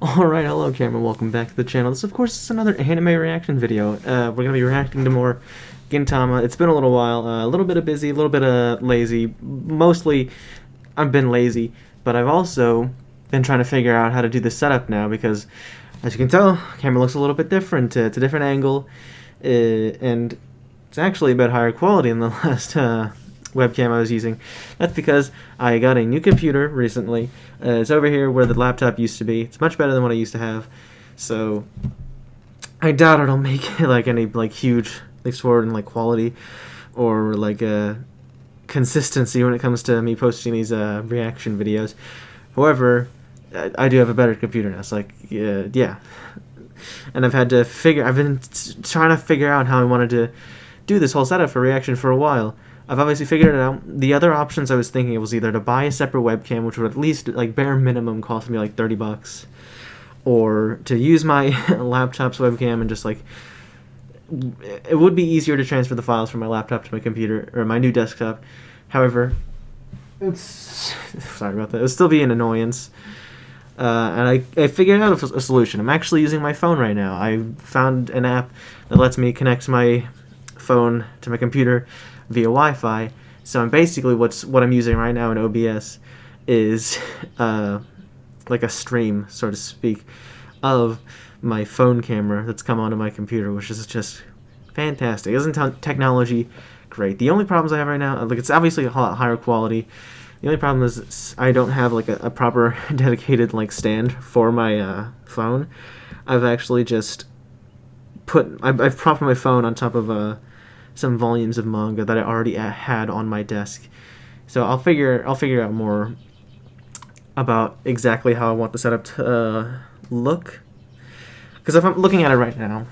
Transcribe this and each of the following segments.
Alright, hello camera, welcome back to the channel. This of course is another anime reaction video. We're going to be reacting to more Gintama. It's been a little while, a little bit of busy, a little bit of lazy. Mostly I've been lazy, but I've also been trying to figure out how to do the setup now because, as you can tell, camera looks a little bit different. It's a different angle, and it's actually a bit higher quality than the last webcam I was using. That's because I got a new computer recently. It's over here where the laptop used to be. It's much better than what I used to have. So I doubt it'll make like any like huge leaps forward in like quality or like consistency when it comes to me posting these reaction videos. However, I do have a better computer now. So like yeah. And I've been trying to figure out how I wanted to do this whole setup for reaction for a while. I've obviously figured it out. The other options I was thinking was either to buy a separate webcam, which would at least, like, bare minimum cost me, like, $30, or to use my laptop's webcam and just, like, it would be easier to transfer the files from my laptop to my computer, or my new desktop. However, sorry about that. It would still be an annoyance. And I figured out a solution. I'm actually using my phone right now. I found an app that lets me connect my phone to my computer via Wi-Fi. So I'm basically what I'm using right now in OBS is like a stream, so to speak, of my phone camera that's come onto my computer, which is just fantastic. Isn't technology great? The only problems I have right now, like, it's obviously a lot higher quality. The only problem is I don't have like a proper dedicated like stand for my phone. I've actually just I've propped my phone on top of some volumes of manga that I already had on my desk. So I'll figure out more about exactly how I want the setup to look. Because if I'm looking at it right now,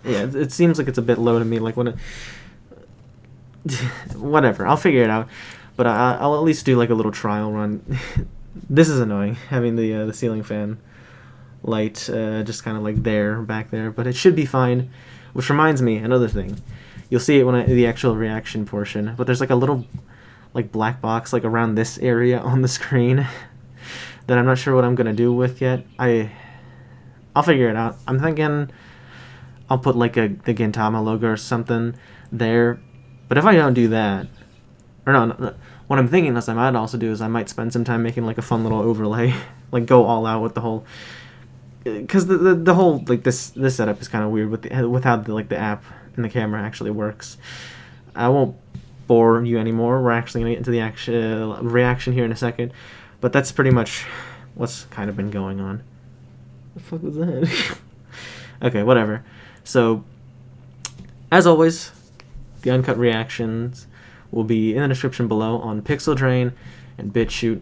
yeah, it seems like it's a bit low to me. Like when whatever, I'll figure it out. But I'll at least do like a little trial run. This is annoying, having the ceiling fan light just kind of like back there, but it should be fine. Which reminds me, another thing. You'll see it when the actual reaction portion, but there's like a little like black box like around this area on the screen that I'm not sure what I'm gonna do with yet. I'll figure it out. I'm thinking I'll put like the Gintama logo or something there, but if I don't do that, or no, what I'm thinking is I might also do is I might spend some time making like a fun little overlay, like go all out with the whole, because the whole like this setup is kind of weird with how the app and the camera actually works. I won't bore you anymore. We're actually gonna get into the actual reaction here in a second, but that's pretty much what's kind of been going on. The fuck was that? Okay, whatever. So, as always, the uncut reactions will be in the description below on Pixel Drain and BitChute.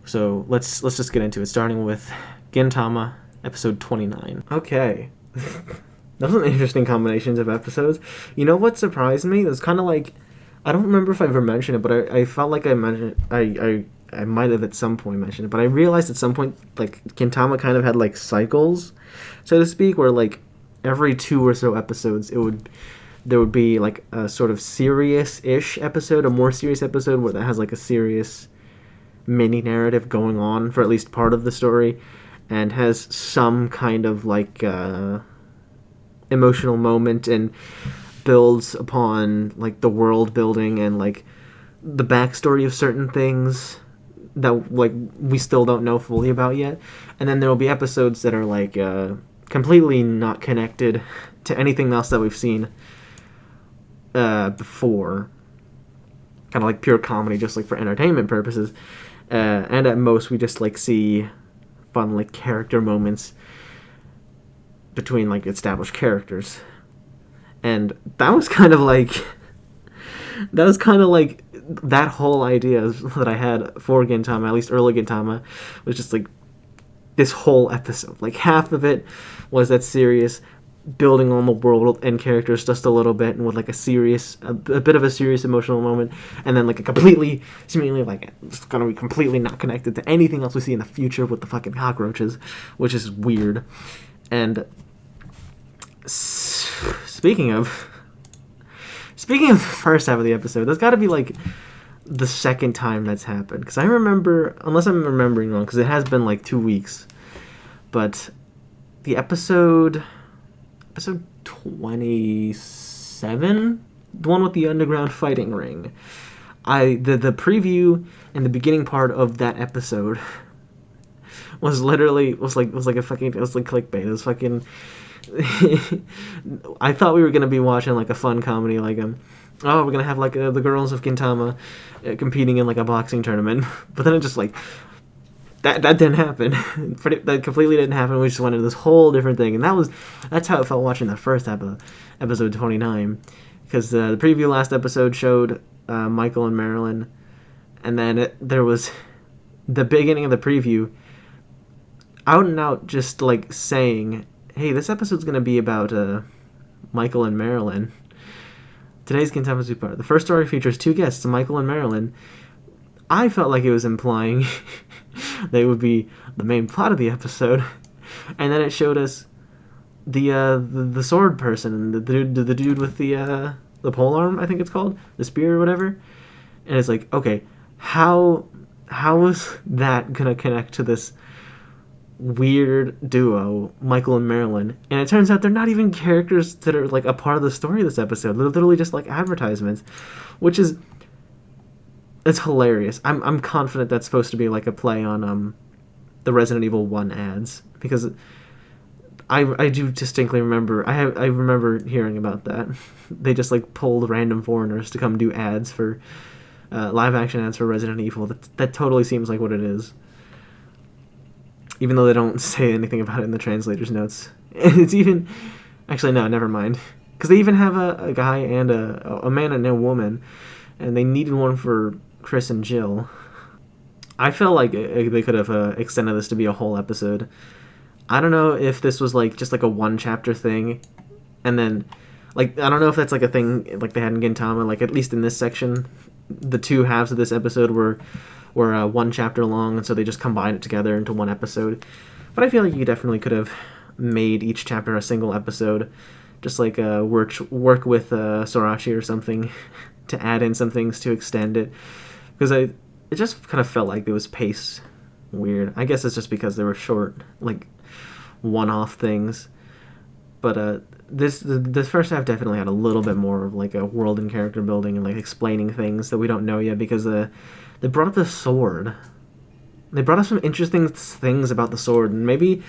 So let's just get into it, starting with Gintama, episode 29. Okay. Those are interesting combinations of episodes. You know what surprised me? It was kind of like, I don't remember if I ever mentioned it, but I felt like I mentioned it. I might have at some point mentioned it, but I realized at some point, like, Gintama kind of had, like, cycles, so to speak, where, like, every 2 or so episodes, there would be, like, a sort of serious-ish episode, a more serious episode where that has, like, a serious mini-narrative going on for at least part of the story, and has some kind of, like, emotional moment and builds upon like the world building and like the backstory of certain things that like we still don't know fully about yet. And then there will be episodes that are like completely not connected to anything else that we've seen before, kind of like pure comedy, just like for entertainment purposes, and at most we just like see fun like character moments between like established characters. And that was kind of like that whole idea that I had for Gintama, at least early Gintama, was just like this whole episode. Like half of it was that serious building on the world and characters just a little bit, and with like a bit of a serious emotional moment, and then like a completely seemingly like it's gonna be completely not connected to anything else we see in the future with the fucking cockroaches, which is weird. And speaking of the first half of the episode, that's got to be like the second time that's happened, because I remember, unless I'm remembering wrong, because it has been like 2 weeks, But the episode 27, the one with the underground fighting ring. The preview and the beginning part of that episode was like clickbait. It was fucking. I thought we were gonna be watching like a fun comedy, like we're gonna have like the girls of Gintama competing in like a boxing tournament, but then it just like that didn't happen. That completely didn't happen. We just went into this whole different thing, and that's how it felt watching the first episode 29, because the preview last episode showed Michael and Marilyn, and then there was the beginning of the preview, out and out just like saying, hey, this episode's going to be about Michael and Marilyn. Today's Gintama Super. The first story features two guests, Michael and Marilyn. I felt like it was implying they would be the main plot of the episode. And then it showed us the sword person, the dude with the polearm, I think it's called, the spear or whatever. And it's like, okay, how is that going to connect to this weird duo, Michael and Marilyn? And it turns out they're not even characters that are like a part of the story of this episode. They're literally just like advertisements, which is, it's hilarious. I'm confident that's supposed to be like a play on the Resident Evil 1 ads, because I do distinctly remember I remember hearing about that. They just like pulled random foreigners to come do ads for live action ads for Resident Evil. That totally seems like what it is. Even though they don't say anything about it in the translator's notes. It's even... Actually, no, never mind. Because they even have a guy and a man and a woman. And they needed one for Chris and Jill. I felt like they could have extended this to be a whole episode. I don't know if this was like just like a one-chapter thing. And then... like, I don't know if that's like a thing like they had in Gintama. Like, at least in this section, the two halves of this episode were one chapter long, and so they just combined it together into one episode. But I feel like you definitely could have made each chapter a single episode, just like work with Sorachi or something to add in some things to extend it, because it just kind of felt like it was paced weird. I guess it's just because they were short, like one-off things. But this first half definitely had a little bit more of like a world and character building and like explaining things that we don't know yet, because they brought up the sword. They brought up some interesting things about the sword, and maybe...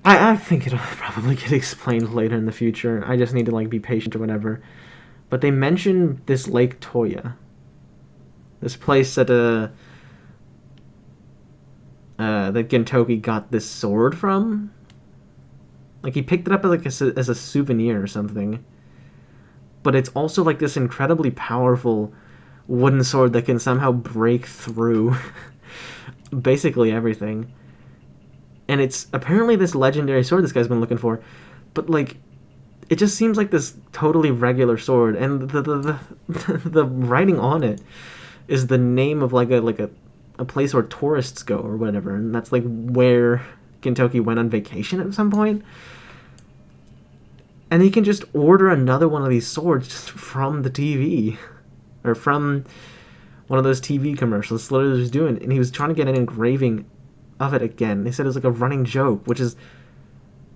I think it'll probably get explained later in the future. I just need to, like, be patient or whatever. But they mentioned this Lake Toya. This place that Gintoki got this sword from. Like, he picked it up as a souvenir or something. But it's also, like, this incredibly powerful wooden sword that can somehow break through basically everything. And it's apparently this legendary sword this guy's been looking for, but like it just seems like this totally regular sword, and the writing on it is the name of like a place where tourists go or whatever, and that's like where Gintoki went on vacation at some point. And he can just order another one of these swords just from the TV. Or from one of those TV commercials. That's literally what he was doing. And he was trying to get an engraving of it again. They said it was like a running joke, which is...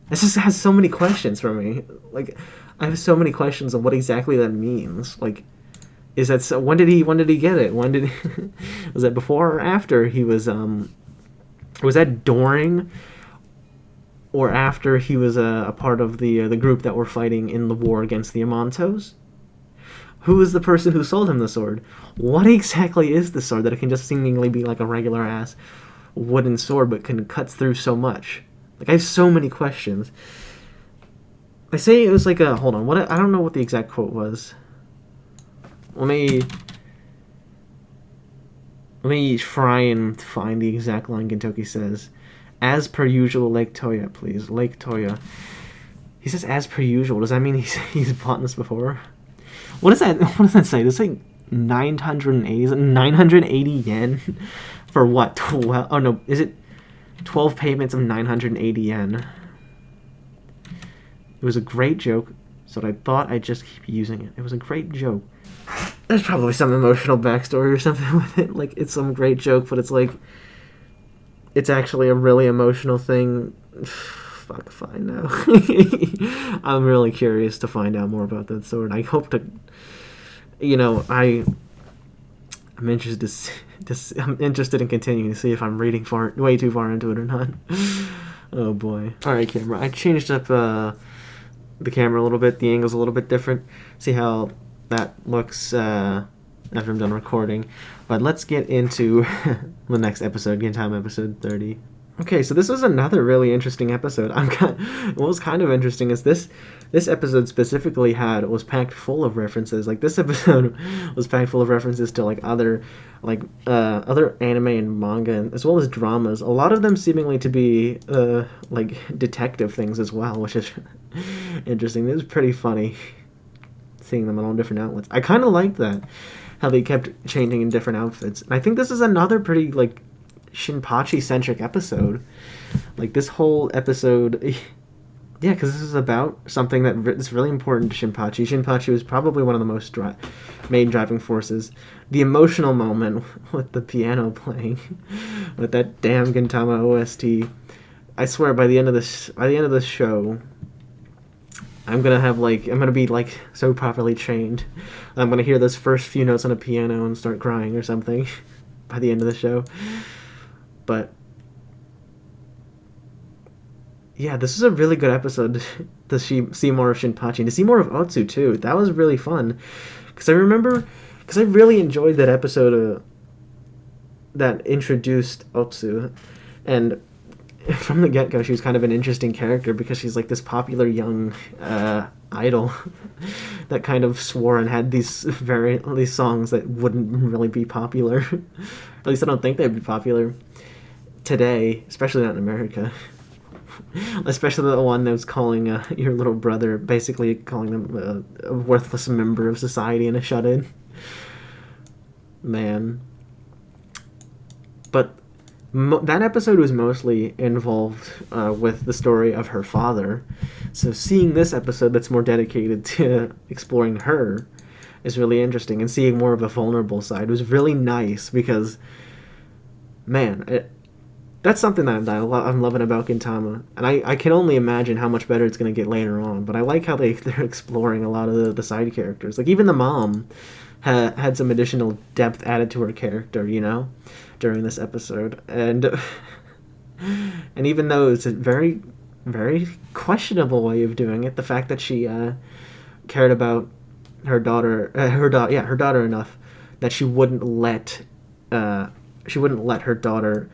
This just has so many questions for me. Like, I have so many questions of what exactly that means. Like, is that so... When did he get it? When did... Was that before or after he was... Was that during... Or after he was a part of the group that were fighting in the war against the Amantos? Who is the person who sold him the sword? What exactly is the sword that it can just seemingly be like a regular ass wooden sword but can cut through so much? Like, I have so many questions. They say it was like a... Hold on, what? I don't know what the exact quote was. Let me try and find the exact line Gintoki says. As per usual, Lake Toya, please. Lake Toya. He says as per usual. Does that mean he's bought this before? What does that say? Does it say 980 yen? For what? 12? Oh no, is it 12 payments of 980 yen? It was a great joke, so I thought I'd just keep using it. It was a great joke. There's probably some emotional backstory or something with it. Like, it's some great joke, but it's like... it's actually a really emotional thing. Fuck if I know. I'm really curious to find out more about that sword. I hope to, I'm interested I'm interested in continuing to see if I'm reading way too far into it or not. Oh boy. All right, camera. I changed up the camera a little bit. The angle's a little bit different. See how that looks after I'm done recording. But let's get into the next episode, Gintama episode 30. Okay, so this was another really interesting episode. What was kind of interesting is this episode specifically was packed full of references. Like, this episode was packed full of references to other anime and manga, as well as dramas. A lot of them seemingly to be detective things as well, which is interesting. It was pretty funny seeing them on all different outlets. I kind of liked that, how they kept changing in different outfits. And I think this is another pretty Shinpachi-centric episode. Like, this whole episode, yeah, because this is about something that's really important to Shinpachi. Shinpachi was probably one of the most main driving forces. The emotional moment with the piano playing, with that damn Gintama OST. I swear, by the end of this show, I'm gonna be so properly trained. I'm gonna hear those first few notes on a piano and start crying or something by the end of the show. But yeah, this is a really good episode to see more of Shinpachi and to see more of Otsu too. That was really fun because I really enjoyed that episode that introduced Otsu, and from the get-go she was kind of an interesting character because she's this popular young idol that kind of swore and had these songs that wouldn't really be popular. At least I don't think they'd be popular today, especially not in America. Especially the one that was calling your little brother, basically calling them a worthless member of society and a shut-in. Man. But that episode was mostly involved with the story of her father. So seeing this episode that's more dedicated to exploring her is really interesting, and seeing more of a vulnerable side was really nice because, man, that's something that I'm loving about Gintama. And I can only imagine how much better it's going to get later on. But I like how they're exploring a lot of the side characters. Like, even the mom had some additional depth added to her character, during this episode. And even though it's a very, very questionable way of doing it, the fact that she cared about her daughter enough that she wouldn't let her daughter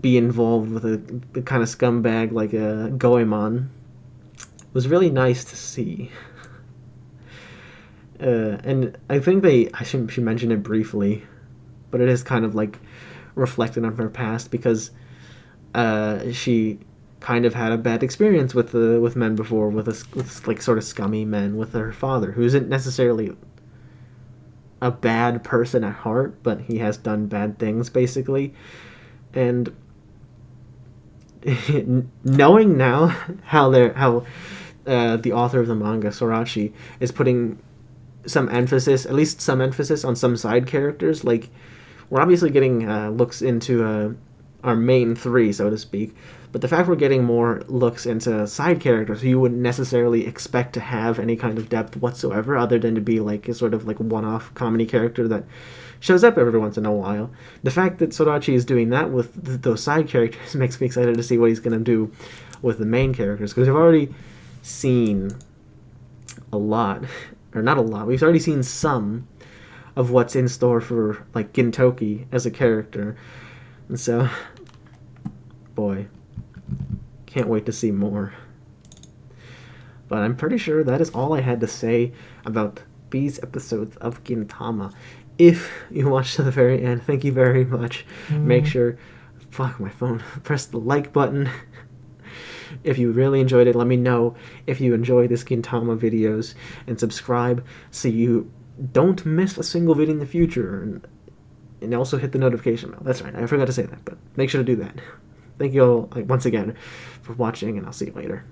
be involved with a kind of scumbag like a Goemon was really nice to see. And I think she mentioned it briefly, but it is kind of reflected on her past because she kind of had a bad experience with men before, with sort of scummy men, with her father, who isn't necessarily a bad person at heart, but he has done bad things basically. And knowing now how the author of the manga, Sorachi, is putting at least some emphasis on some side characters, we're obviously getting looks into our main three, so to speak, but the fact we're getting more looks into side characters who you wouldn't necessarily expect to have any kind of depth whatsoever, other than to be a sort of one-off comedy character that shows up every once in a while. The fact that Sorachi is doing that with those side characters makes me excited to see what he's going to do with the main characters, because we've already seen a lot, or not a lot, we've already seen some of what's in store for Gintoki as a character. And so, boy, can't wait to see more. But I'm pretty sure that is all I had to say about these episodes of Gintama. If you watched to the very end, thank you very much. Make sure, fuck my phone, press the like button. If you really enjoyed it, let me know if you enjoy this Gintama videos, and subscribe so you don't miss a single video in the future. And also hit the notification bell. That's right, I forgot to say that, but make sure to do that. Thank you all once again for watching, and I'll see you later.